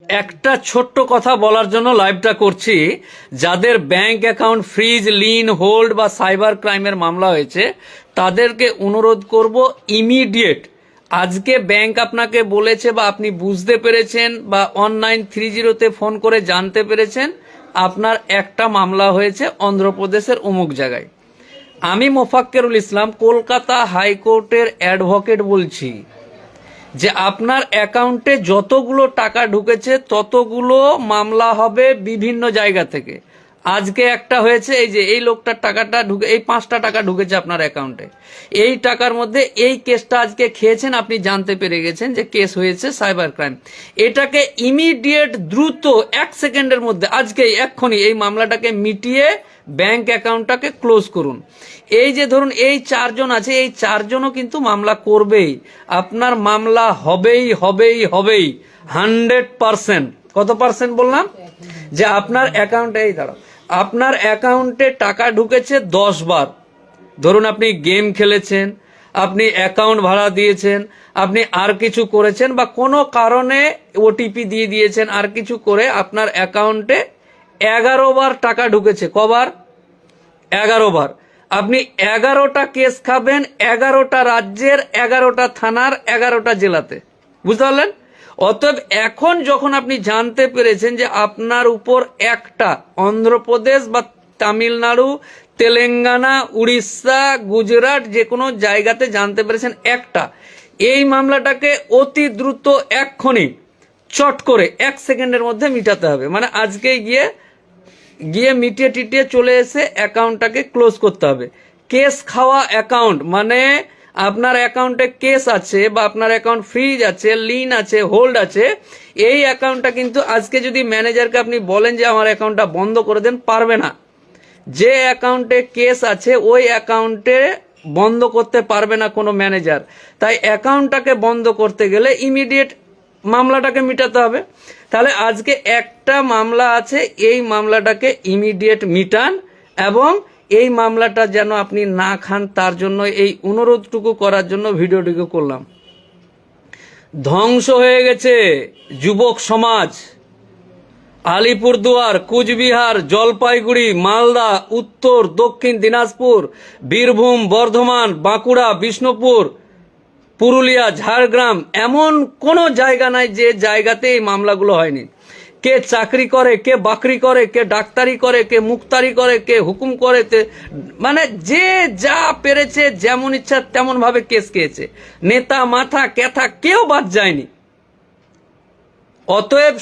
একটা ছোট্ট কথা বলার জন্য লাইভটা করছি। যাদের bank account freeze, lien, hold বা সাইবার ক্রাইমের মামলা হয়েছে তাদেরকে অনুরোধ করব ইমিডিয়েট, আজকে ব্যাংক আপনাকে বলেছে বা আপনি বুঝতে পেরেছেন বা 1930-তে ফোন করে জানতে পেরেছেন আপনার একটা মামলা হয়েছে অন্ধ্রপ্রদেশের অমুক জায়গায়। আমি মোফাক্কেরুল ইসলাম কলকাতা হাইকোর্টের অ্যাডভোকেট বলছি যে আপনার অ্যাকাউন্টে যতগুলো টাকা ঢুকেছে ততগুলো মামলা হবে বিভিন্ন জায়গা থেকে। আজকে একটা হয়েছে, এই যে এই লোকটার টাকাটা ঢুকে, এই 5টা টাকা ঢুকেছে আপনার অ্যাকাউন্টে, এই টাকার মধ্যে এই কেসটা আজকে খেয়েছেন, আপনি জানতে পেরে গেছেন যে কেস হয়েছে সাইবার ক্রাইম। এটাকে ইমিডিয়েট দ্রুত 1 সেকেন্ডের মধ্যে আজকেই এক্ষুনি এই মামলাটাকে মিটিয়ে ব্যাংক অ্যাকাউন্টটাকে ক্লোজ করুন। এই যে ধরুন এই 4 জন আছে, এই 4 জনও কিন্তু মামলা করবেই, আপনার মামলা হবেই হবেই হবেই 100%। কত পার্সেন্ট বললাম? যে আপনার অ্যাকাউন্টে, এই দাঁড়াও, আপনার অ্যাকাউন্টে টাকা ঢুকেছে 10 বার, ধরুন আপনি গেম খেলেছেন, আপনি অ্যাকাউন্ট ভাড়া দিয়েছেন, আপনি আর কিছু করেছেন বা কোনো কারণে ওটিপি দিয়ে দিয়েছেন, আর কিছু করে আপনার অ্যাকাউন্টে 11 বার টাকা ঢুকেছে। কবার? 11 বার। আপনি 11টা কেস খাবেন, 11টা রাজ্যের, 11টা থানার, 11টা জেলাতে। বুঝতে পারলেন? অতএব এখন যখন আপনি জানতে পেরেছেন যে আপনার উপর একটা অন্ধ্রপ্রদেশ বা তামিলনাড়ু, তেলেঙ্গানা, উড়িষ্যা, গুজরাট যে কোনো জায়গাতে জানতে পেরেছেন একটা, এই মামলাটাকে অতি দ্রুত এক্ষুনি চট করে 1 সেকেন্ডের মধ্যে মিটাতে হবে। মানে আজকে গিয়ে মিটিয়ে টিটিয়ে চলে এসে অ্যাকাউন্টটাকে ক্লোজ করতে হবে। কেস খাওয়া অ্যাকাউন্ট মানে আপনার অ্যাকাউন্টে কেস আছে বা আপনার অ্যাকাউন্ট ফ্রিজ আছে, লিন আছে, হোল্ড আছে, এই অ্যাকাউন্টটা কিন্তু আজকে যদি ম্যানেজারকে আপনি বলেন যে আমার অ্যাকাউন্টটা বন্ধ করে দেন, পারবে না। যে অ্যাকাউন্টে কেস আছে ওই অ্যাকাউন্টে বন্ধ করতে পারবে না কোনো ম্যানেজার। তাই অ্যাকাউন্টটাকে বন্ধ করতে গেলে ইমিডিয়েট মামলাটাকে মিটাতে হবে। তাহলে আজকে একটা মামলা আছে, এই মামলাটাকে ইমিডিয়েট মিটান এবং এই মামলাটা যেন আপনি না খান তার জন্য এই অনুরোধটুকু করার জন্য ভিডিওটুকু করলাম। ধ্বংস হয়ে গেছে যুবক সমাজ। আলিপুরদুয়ার, কুচবিহার, জলপাইগুড়ি, মালদা, উত্তর দক্ষিণ দিনাজপুর, বীরভূম, বর্ধমান, বাঁকুড়া, বিষ্ণুপুর, পুরুলিয়া, ঝাড়গ্রাম, এমন কোনো জায়গা নাই যে জায়গাতে এই মামলাগুলো হয়নি। কে চাকরি করে, কে বাকরি করে, কে ডাক্তারি করে, কে মুক্তারি করে, কে হুকুম করে, মানে যে যা পেরেছে যেমন ইচ্ছা তেমন ভাবে কেস খেয়েছে। নেতা, মাথা, ক্যাথা কেউ বাদ যায়নি। অতএব